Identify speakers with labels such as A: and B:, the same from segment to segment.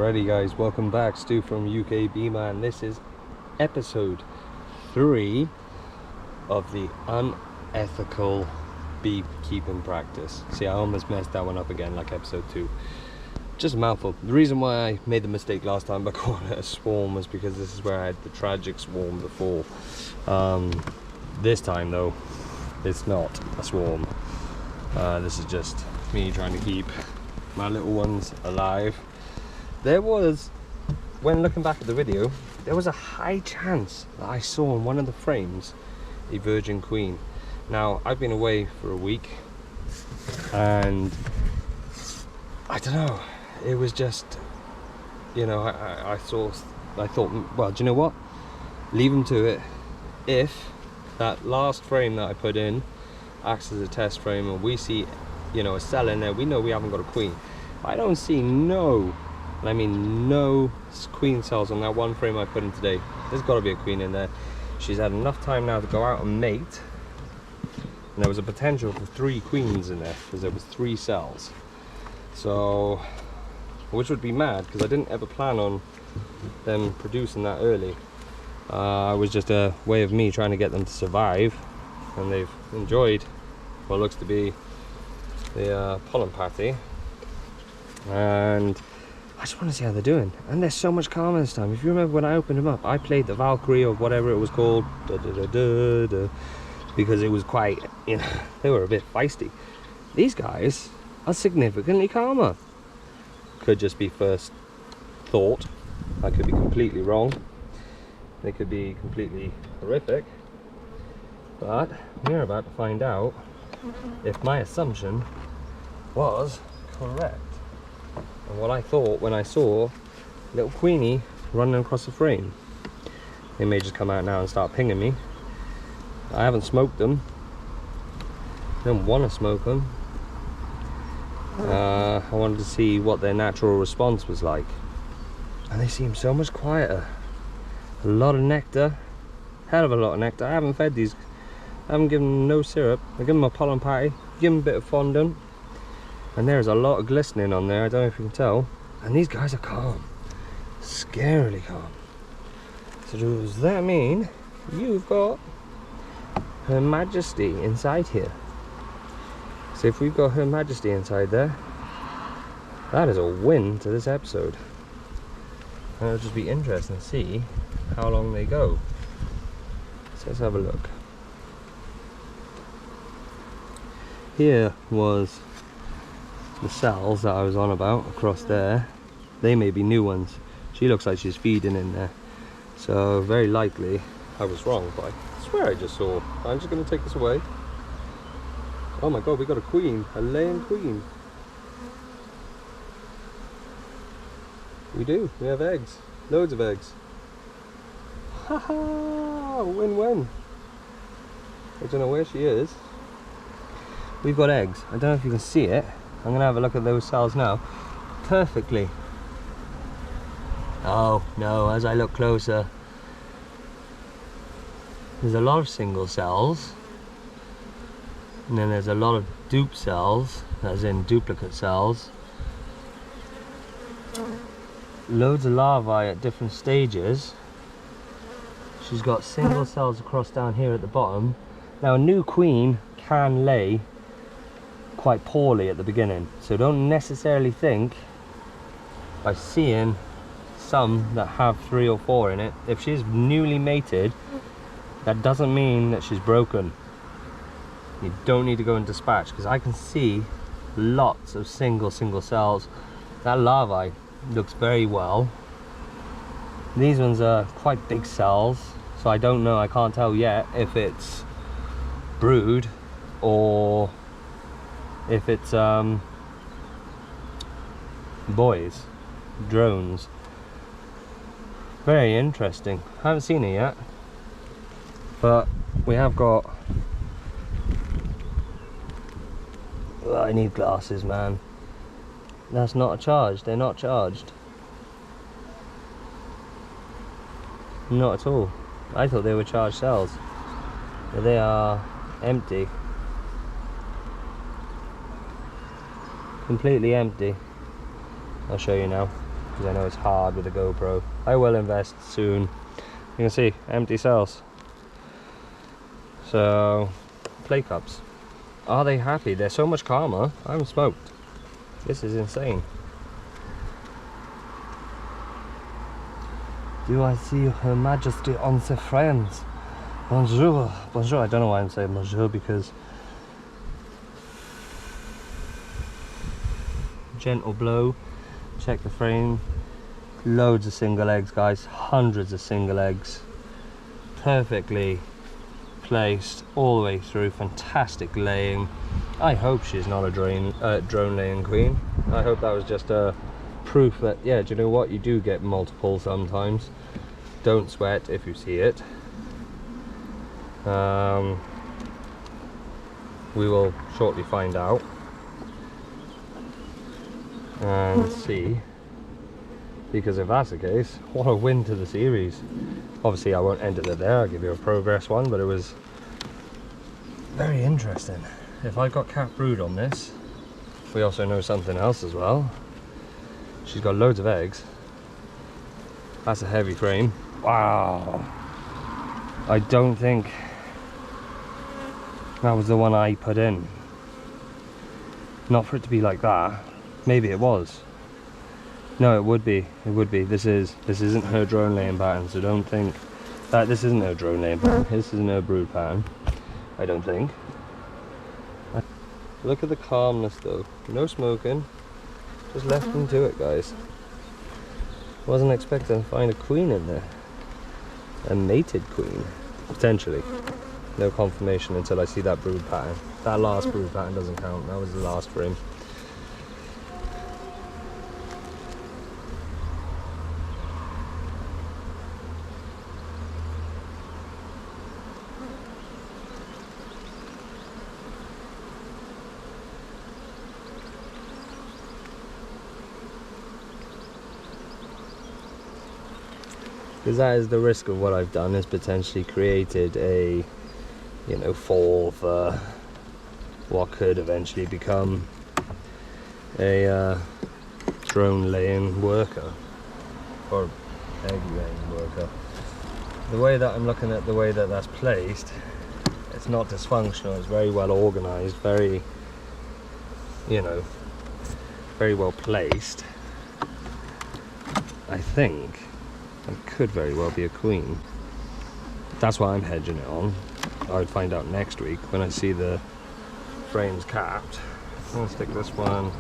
A: Alrighty guys, welcome back. Stu from UK Beeman. This is episode 3 of the unethical beekeeping practice. See, I almost messed that one up again like episode 2. Just a mouthful. The reason why I made the mistake last time by calling it a swarm was because this is where I had the tragic swarm before. This time though, it's not a swarm. This is just me trying to keep my little ones alive. There was, when looking back at the video, there was a high chance that I saw in one of the frames a virgin queen. Now, I've been away for a week and I don't know, it was just, you know, I thought, well, do you know what? Leave them to it. If that last frame that I put in acts as a test frame and we see, you know, a cell in there, we know we haven't got a queen. I don't see no queen cells on that one frame I put in today. There's got to be a queen in there. She's had enough time now to go out and mate, and there was a potential for 3 queens in there because there was 3 cells. So, which would be mad because I didn't ever plan on them producing that early. It was just a way of me trying to get them to survive, and they've enjoyed what looks to be the pollen party. And I just want to see how they're doing, and they're so much calmer this time. If you remember when I opened them up, I played the Valkyrie or whatever it was called, because it was quite, you know, they were a bit feisty. These guys are significantly calmer. Could just be first thought. I could be completely wrong. They could be completely horrific. But we're about to find out if my assumption was correct. And what I thought when I saw little Queenie running across the frame. They may just come out now and start pinging me. I haven't smoked them. I don't want to smoke them. I wanted to see what their natural response was like. And they seem so much quieter. A lot of nectar. Hell of a lot of nectar. I haven't fed these. I haven't given them no syrup. I give them a pollen patty. Give them a bit of fondant. And there's a lot of glistening on there, I don't know if you can tell. And these guys are calm. Scarily calm. So does that mean you've got Her Majesty inside here? So if we've got Her Majesty inside there, that is a win to this episode. And it'll just be interesting to see how long they go. So let's have a look. Here was the cells that I was on about across there. They may be new ones. She looks like she's feeding in there, so very likely I was wrong, but I swear I just saw. I'm just going to take this away. Oh my god, we got a queen, a laying queen. We do, we have eggs, loads of eggs. Haha, win-win. I don't know where she is. We've got eggs. I don't know if you can see it. I'm going to have a look at those cells now. Perfectly. Oh no, as I look closer, there's a lot of single cells. And then there's a lot of dupe cells, as in duplicate cells. Loads of larvae at different stages. She's got single cells across down here at the bottom. Now a new queen can lay quite poorly at the beginning, so don't necessarily think by seeing some that have 3 or 4 in it, if she's newly mated, that doesn't mean that she's broken. You don't need to go and dispatch, because I can see lots of single cells. That larvae looks very well. These ones are quite big cells, so I don't know, I can't tell yet if it's brood or if it's boys, drones. Very interesting. I haven't seen it yet, but we have got. Oh, I need glasses, man. That's not a charge. They're not charged. Not at all. I thought they were charged cells. But they are empty. Completely empty. I'll show you now. because I know it's hard with the GoPro. I will invest soon. You can see empty cells. So play cups, are they happy? They're so much calmer. I haven't smoked. This is insane. Do I see Her Majesty on the friends? Bonjour, bonjour. I don't know why I'm saying bonjour, because gentle blow. Check the frame. Loads of single eggs, guys. Hundreds of single eggs. Perfectly placed all the way through. Fantastic laying. I hope she's not a drone laying queen. I hope that was just a proof that, yeah, do you know what, you do get multiple sometimes. Don't sweat if you see it. We will shortly find out and see, because if that's the case, what a win to the series. Obviously I won't end it there, I'll give you a progress one, but it was very interesting. If I got cat brood on this, we also know something else as well. She's got loads of eggs. That's a heavy frame. Wow. I don't think that was the one I put in. Not for it to be like that. Maybe it was. No, it would be. It would be. This isn't her drone laying pattern, so don't think that this isn't her drone laying pattern. This isn't her brood pattern. I don't think. Look at the calmness though. No smoking. Just left into it, guys. Wasn't expecting to find a queen in there. A mated queen, potentially. No confirmation until I see that brood pattern. That last brood pattern doesn't count. That was the last frame. Because that is the risk of what I've done, is potentially created a, you know, fall for what could eventually become a drone laying worker or egg laying worker. The way that I'm looking at the way that that's placed, it's not dysfunctional. It's very well organized, very, you know, very well placed. I think it could very well be a queen. That's why I'm hedging it on. I would find out next week when I see the frames capped. I'm going to stick this one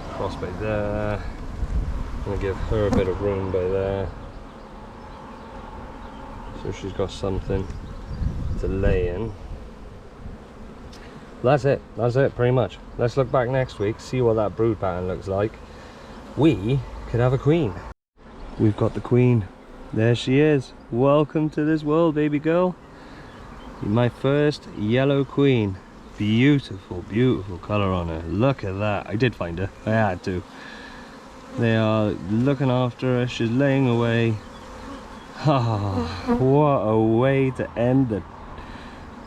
A: across by there. I'm going to give her a bit of room by there, so she's got something to lay in. That's it pretty much. Let's look back next week, see what that brood pattern looks like. We could have a queen. We've got the queen. There she is. Welcome to this world, baby girl. My first yellow queen. Beautiful, beautiful color on her. Look at that. I did find her. I had to. They are looking after her. She's laying away. Ah, what a way to end the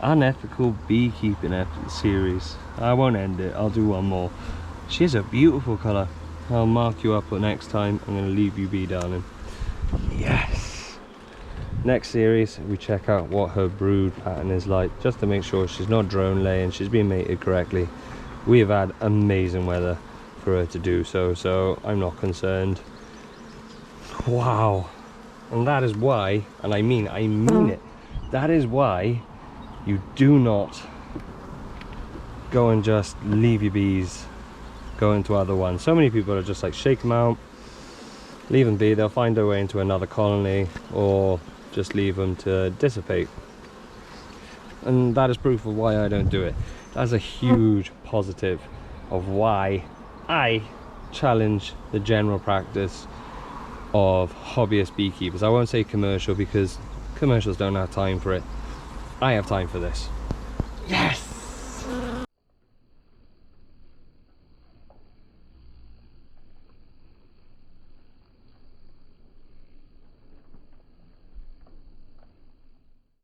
A: unethical beekeeping series. I won't end it. I'll do one more. She's a beautiful color. I'll mark you up for next time. I'm going to leave you be, darling. Yes. Next series, we check out what her brood pattern is like, just to make sure she's not drone laying, she's being mated correctly. We have had amazing weather for her to do so, so I'm not concerned. Wow. And that is why, and I mean it, that is why you do not go and just leave your bees go into other ones. So many people are just like, shake them out, leave them be, they'll find their way into another colony, or just leave them to dissipate. And that is proof of why I don't do it. That's a huge positive of why I challenge the general practice of hobbyist beekeepers. I won't say commercial, because commercials don't have time for it. I have time for this. Yes!